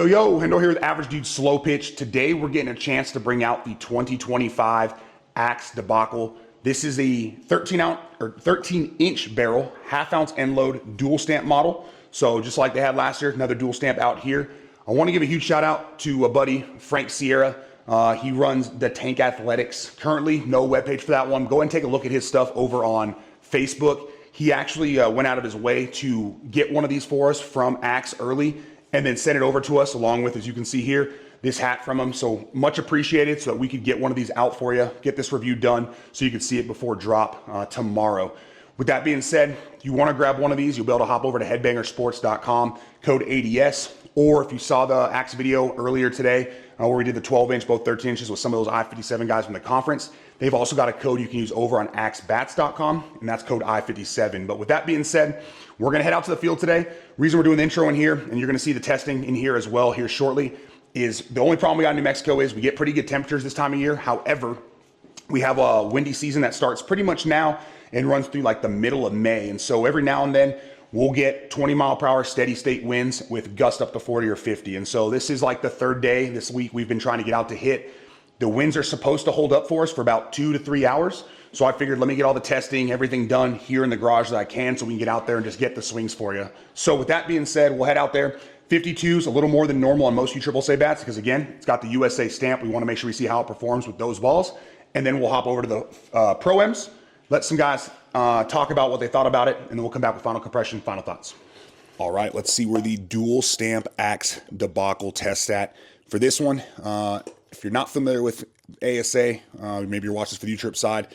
Yo, Hendo here with Average Dude Slo-Pitch. Today we're getting a chance to bring out the 2025 ASA Debacle. This is a 13-inch barrel, half-ounce Endload dual stamp model. So just like they had last year, another dual stamp out here. I want to give a huge shout out to a buddy, Frank Sierra. He runs the Tank Athletics. Currently, no webpage for that one. Go ahead and take a look at his stuff over on Facebook. He actually went out of his way to get one of these for us from ASA early and then sent it over to us along with, as you can see here, this hat from him. So much appreciated, so that we could get one of these out for you, get this review done so you can see it before drop tomorrow. With that being said, if you want to grab one of these, you'll be able to hop over to headbangersports.com, code ADS, or if you saw the ASA video earlier today where we did the 12-inch, both 13 inches with some of those I-57 guys from the conference, they've also got a code you can use over on axbats.com, and that's code I-57. But with that being said, we're going to head out to the field today. Reason we're doing the intro in here, and you're going to see the testing in here as well here shortly, is the only problem we got in New Mexico is we get pretty good temperatures this time of year. However, we have a windy season that starts pretty much now and runs through like the middle of May. And so every now and then we'll get 20-mile-per-hour steady state winds with gusts up to 40 or 50. And so this is like the third day this week we've been trying to get out to hit. The winds are supposed to hold up for us for about 2 to 3 hours. So I figured let me get all the testing, everything done here in the garage that I can so we can get out there and just get the swings for you. So with that being said, we'll head out there. 52s, a little more than normal on most USSSA bats because again, it's got the USA stamp. We want to make sure we see how it performs with those balls. And then we'll hop over to the Pro-Ms, let some guys talk about what they thought about it, and then we'll come back with final compression, final thoughts. All right, let's see where the dual stamp ASA Debacle test at. For this one, if you're not familiar with ASA, maybe you're watching this for the U-Trip side,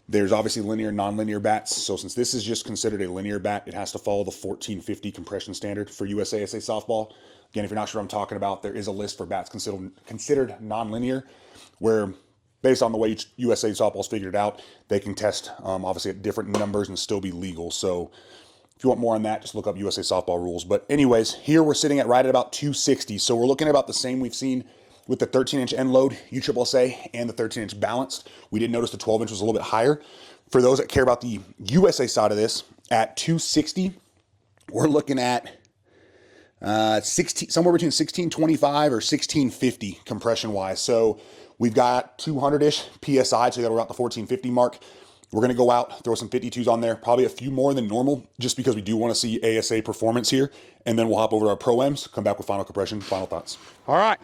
there's obviously linear and non-linear bats. So since this is just considered a linear bat, it has to follow the 1450 compression standard for USSSA softball. Again, if you're not sure what I'm talking about, there is a list for bats considered non-linear, where based on the way each USA softball's figured it out, they can test obviously at different numbers and still be legal. So if you want more on that, just look up USA softball rules. But anyways, here we're sitting at right at about 260. So we're looking at about the same we've seen with the 13-inch Endload USSSA and the 13-inch balanced. We did notice the 12-inch was a little bit higher. For those that care about the USA side of this, at 260, we're looking at somewhere between 1625 or 1650 compression-wise. So we've got 200-ish PSI, so we're at the 1450 mark. We're going to go out, throw some 52s on there, probably a few more than normal, just because we do want to see ASA performance here. And then we'll hop over to our Pro-Ms, come back with final compression, final thoughts. All right.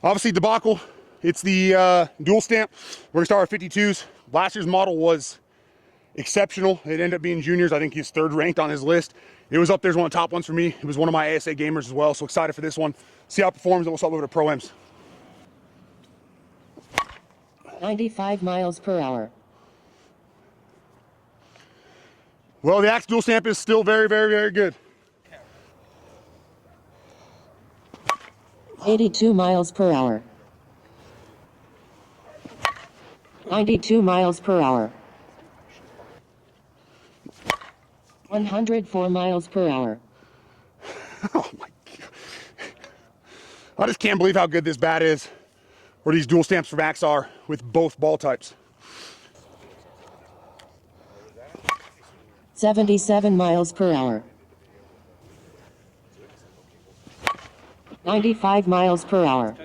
Obviously, Debacle, it's the dual stamp. We're going to start with 52s. Last year's model was exceptional. It ended up being juniors. I think he's third ranked on his list. It was up there as one of the top ones for me. It was one of my ASA gamers as well, so excited for this one. See how it performs, and we'll swap over to Pro-Ms. 95 miles per hour. Well, the ASA dual stamp is still very, very, very good. 82 miles per hour. 92 miles per hour. 104 miles per hour. Oh my God. I just can't believe how good this bat is, or these dual stamps for ASA are with both ball types. 77 miles per hour. 95 miles per hour.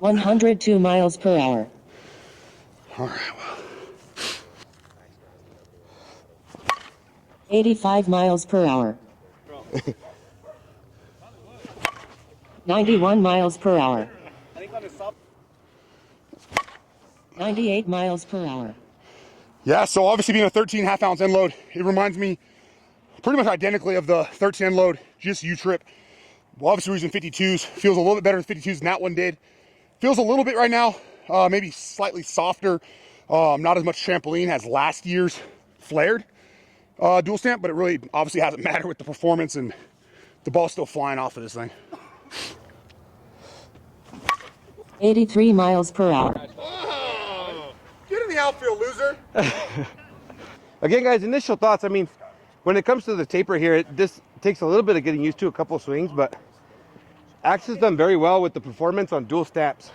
102 miles per hour. All right, well. 85 miles per hour. 91 miles per hour. 98 miles per hour. Yeah, so obviously being a 13 half-ounce Endload, it reminds me pretty much identically of the 13 Endload, just U-Trip. Well, obviously we're using 52s. Feels a little bit better with 52s than that one did. Feels a little bit right now, maybe slightly softer. Not as much trampoline as last year's flared dual stamp, but it really obviously hasn't mattered with the performance, and the ball's still flying off of this thing. 83 miles per hour. Oh, get in the outfield, loser. Again, guys, initial thoughts. I mean, when it comes to the taper here, this takes a little bit of getting used to, a couple of swings, but ASA's done very well with the performance on dual stamps.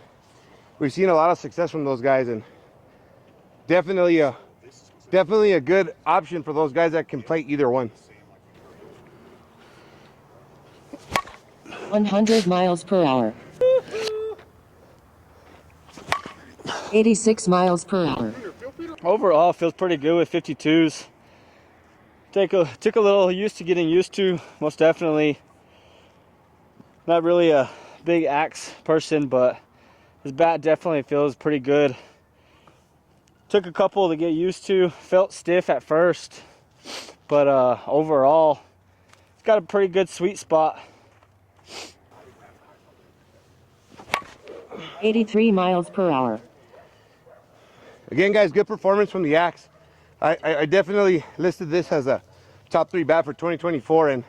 We've seen a lot of success from those guys, and definitely a good option for those guys that can play either one. 100 miles per hour. 86 miles per hour. Overall, feels pretty good with 52s. Took a little getting used to, most definitely. Not really a big axe person, but this bat definitely feels pretty good. Took a couple to get used to, felt stiff at first, but overall, it's got a pretty good sweet spot. 83 miles per hour. Again, guys, good performance from the axe. I definitely listed this as a top 3 bat for 2024, and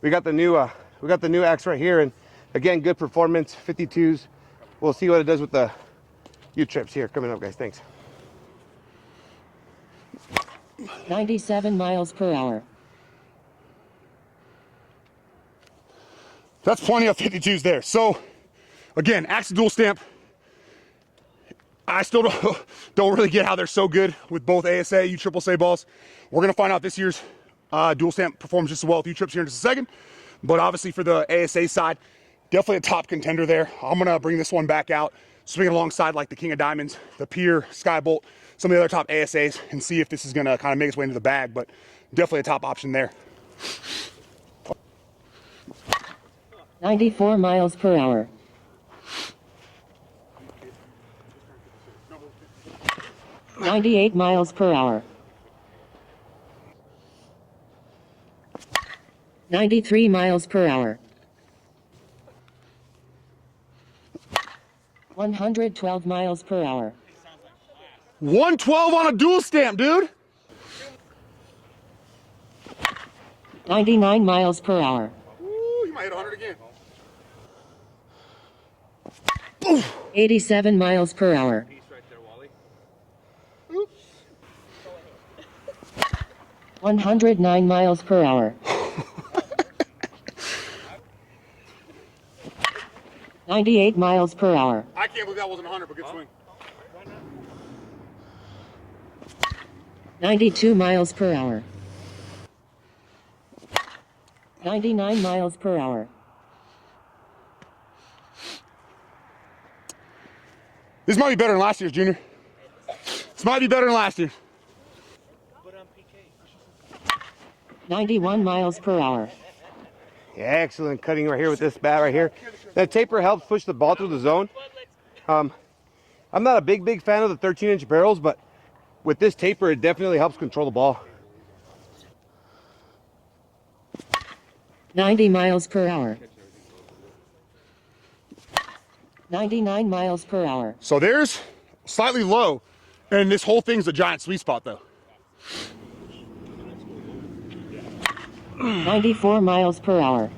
we got the new axe right here, and again, good performance, 52s. We'll see what it does with the U-trips here coming up, guys. Thanks. 97 miles per hour. That's plenty of 52s there. So, again, axe dual stamp. I still don't really get how they're so good with both ASA, USSSA balls. We're going to find out this year's dual stamp performs just as well with U-trips here in just a second. But obviously for the ASA side, definitely a top contender there. I'm going to bring this one back out, swing it alongside like the King of Diamonds, the Pier, Skybolt, some of the other top ASAs, and see if this is going to kind of make its way into the bag. But definitely a top option there. 94 miles per hour. 98 miles per hour. 93 miles per hour. 112 miles per hour. 112 on a dual stamp, dude. 99 miles per hour. Ooh, you might hit 100 again. 87 miles per hour. 109 miles per hour. 98 miles per hour. I can't believe that wasn't 100, but good swing. 92 miles per hour. 99 miles per hour. This might be better than last year's, Junior. This might be better than last year's. 91 miles per hour. Yeah, excellent cutting right here with this bat right here. That taper helps push the ball through the zone. I'm not a big fan of the 13-inch barrels, but with this taper, it definitely helps control the ball. 90 miles per hour. 99 miles per hour. So there's slightly low, and this whole thing's a giant sweet spot, though. 94 miles per hour.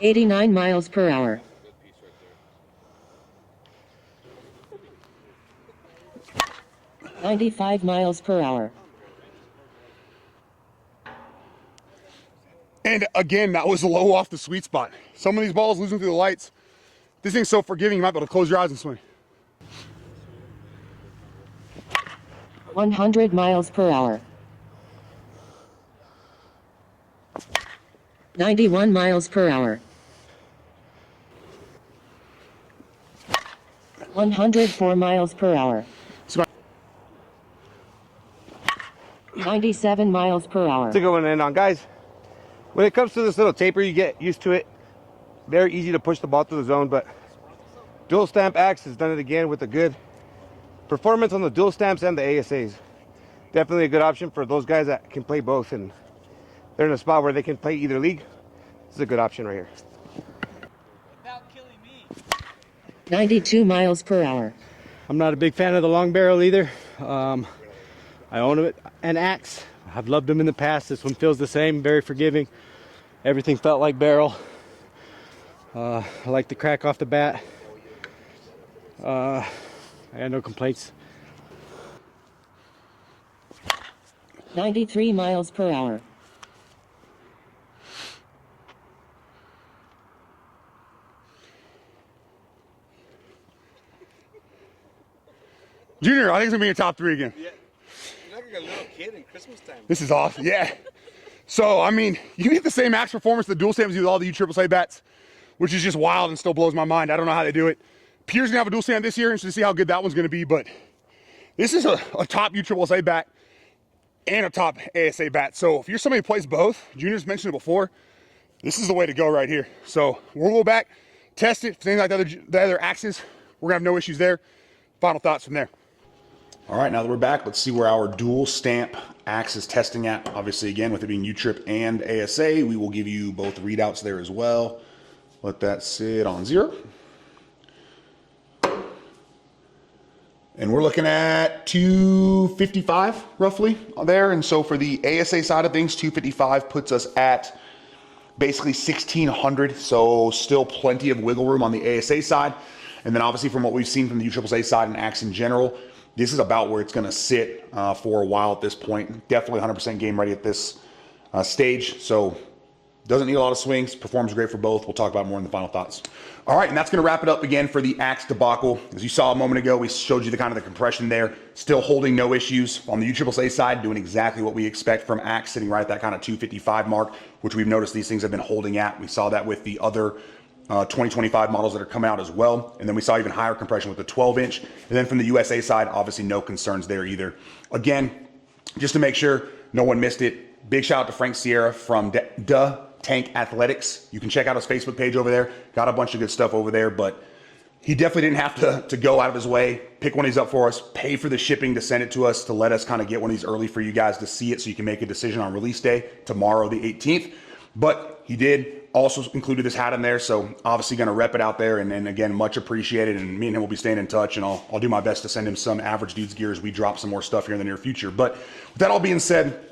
89 miles per hour. 95 miles per hour. And again, that was low off the sweet spot. Some of these balls losing through the lights. This thing's so forgiving, you might be able to close your eyes and swing. 100 miles per hour. 91 miles per hour. 104 miles per hour. 97 miles per hour. It's a good one to end on, guys. When it comes to this little taper, you get used to it. Very easy to push the ball through the zone, but dual stamp axe has done it again with a good performance on the dual stamps and the ASAs. Definitely a good option for those guys that can play both and they're in a spot where they can play either league. This is a good option right here. 92 miles per hour. I'm not a big fan of the long barrel either. I own an axe. I've loved them in the past. This one feels the same, very forgiving. Everything felt like barrel. I like the crack off the bat. I had no complaints. 93 miles per hour. Junior, I think it's gonna be in your top 3 again. Yeah. You're like a little kid in Christmas time. This is awesome, yeah. So, I mean, you get the same axe performance the dual stamps do with all the USSSA bats, which is just wild and still blows my mind. I don't know how they do it. Pierre's gonna have a dual stamp this year, and to see how good that one's gonna be, but this is a top USSSA bat and a top ASA bat. So if you're somebody who plays both, Junior's mentioned it before, this is the way to go right here. So we'll go back, test it, things like the other axes. We're gonna have no issues there. Final thoughts from there. All right, now that we're back, let's see where our dual stamp axe is testing at. Obviously, again, with it being U-Trip and ASA, we will give you both readouts there as well. Let that sit on 0. And we're looking at 255 roughly there. And so for the ASA side of things, 255 puts us at basically 1600. So still plenty of wiggle room on the ASA side. And then obviously from what we've seen from the USSSA side and axe in general, this is about where it's going to sit for a while at this point. Definitely 100% game ready at this stage. So doesn't need a lot of swings, performs great for both. We'll talk about more in the final thoughts. All right, and that's gonna wrap it up again for the axe debacle. As you saw a moment ago, we showed you the kind of the compression there, still holding no issues. On the USSSA side, doing exactly what we expect from axe, sitting right at that kind of 255 mark, which we've noticed these things have been holding at. We saw that with the other 2025 models that are coming out as well. And then we saw even higher compression with the 12-inch. And then from the USA side, obviously no concerns there either. Again, just to make sure no one missed it, big shout out to Frank Sierra from Tank Athletics. You can check out his Facebook page over there. Got a bunch of good stuff over there, but he definitely didn't have to go out of his way, pick one of these up for us, pay for the shipping to send it to us, to let us kind of get one of these early for you guys to see it so you can make a decision on release day, tomorrow, the 18th. But he did also included this hat in there, so obviously going to rep it out there, and again, much appreciated, and me and him will be staying in touch, and I'll do my best to send him some Average Dudes gear as we drop some more stuff here in the near future. But with that all being said,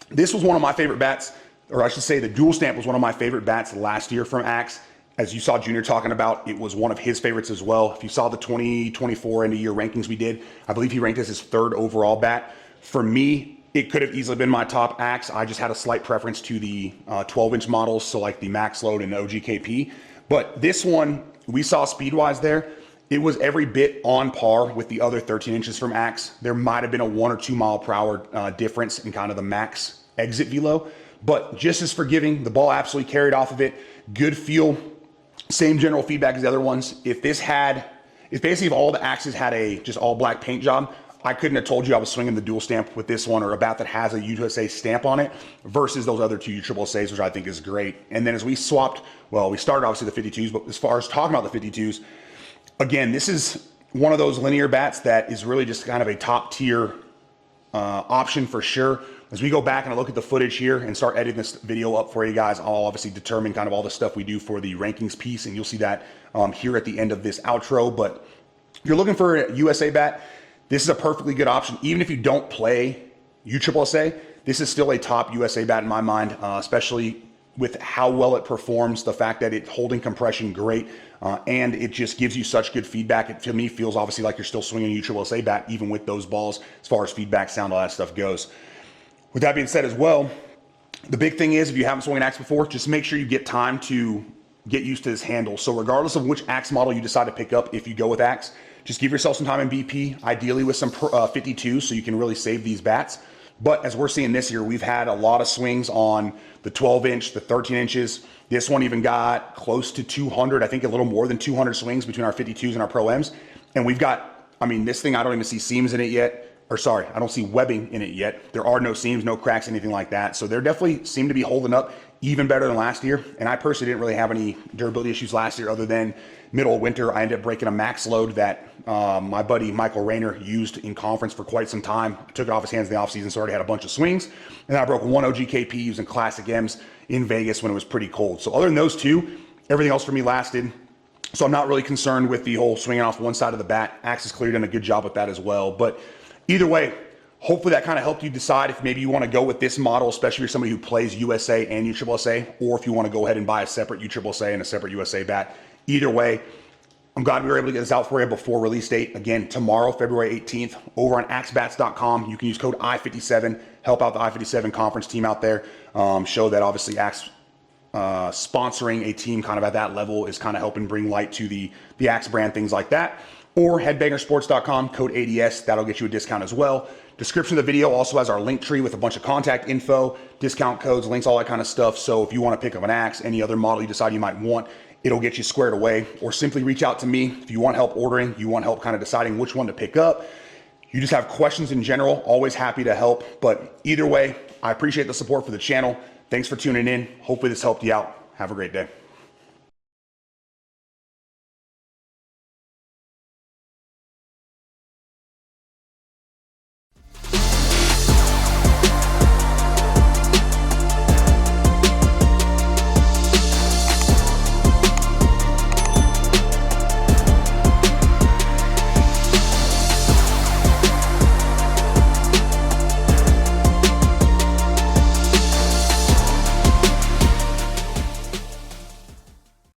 this was one of my favorite bats, or I should say the dual stamp was one of my favorite bats last year from Axe. As you saw Junior talking about, it was one of his favorites as well. If you saw the 2024 end of year rankings we did, I believe he ranked as his 3rd overall bat. For me, it could have easily been my top Axe. I just had a slight preference to the 12-inch models, so like the Max Load and the OGKP. But this one, we saw speed-wise there, it was every bit on par with the other 13 inches from Axe. There might have been a 1 or 2 mile per hour difference in kind of the max exit velo, but just as forgiving. The ball absolutely carried off of it. Good feel. Same general feedback as the other ones. If basically if all the Axes had a just all black paint job, I couldn't have told you I was swinging the dual stamp with this one, or a bat that has a USA stamp on it versus those other 2 USSSAs, which I think is great. And then as we swapped, well, we started obviously the 52s, but as far as talking about the 52s, again, this is one of those linear bats that is really just kind of a top tier option for sure. As we go back and I look at the footage here and start editing this video up for you guys, I'll obviously determine kind of all the stuff we do for the rankings piece, and you'll see that here at the end of this outro. But if you're looking for a USA bat, this is a perfectly good option. Even if you don't play USSSA, this is still a top USA bat in my mind, especially with how well it performs, the fact that it's holding compression great, and it just gives you such good feedback. It, to me, feels obviously like you're still swinging a USSSA bat, even with those balls, as far as feedback, sound, all that stuff goes. With that being said as well, the big thing is, if you haven't swung an axe before, just make sure you get time to get used to this handle. So regardless of which axe model you decide to pick up, if you go with axe, just give yourself some time in BP, ideally with some 52s, so you can really save these bats. But as we're seeing this year, we've had a lot of swings on the 12-inch, the 13 inches. This one even got close to 200, I think a little more than 200 swings between our 52s and our Pro-Ms. And we've got, I mean, this thing, I don't even see seams in it yet. Or sorry, I don't see webbing in it yet. There are no seams, no cracks, anything like that. So they definitely seem to be holding up even better than last year. And I personally didn't really have any durability issues last year, other than middle of winter, I ended up breaking a max load that my buddy Michael Rayner used in conference for quite some time. I took it off his hands in the offseason, so I already had a bunch of swings. And then I broke one OGKP using Classic M's in Vegas when it was pretty cold. So other than those two, everything else for me lasted. So I'm not really concerned with the whole swinging off one side of the bat. Axe has clearly done a good job with that as well. But either way, hopefully that kind of helped you decide if maybe you want to go with this model, especially if you're somebody who plays USA and USSSA, or if you want to go ahead and buy a separate USSSA and a separate USA bat. Either way, I'm glad we were able to get this out for you before release date. Again, tomorrow, February 18th, over on axebats.com. You can use code I57, help out the I57 conference team out there. Show that obviously Axe sponsoring a team kind of at that level is kind of helping bring light to the Axe brand, things like that. Or headbangersports.com, code ADS, that'll get you a discount as well. Description of the video also has our link tree with a bunch of contact info, discount codes, links, all that kind of stuff. So if you want to pick up an axe, any other model you decide you might want, it'll get you squared away. Or simply reach out to me if you want help ordering, you want help kind of deciding which one to pick up. You just have questions in general, always happy to help. But either way, I appreciate the support for the channel. Thanks for tuning in. Hopefully this helped you out. Have a great day.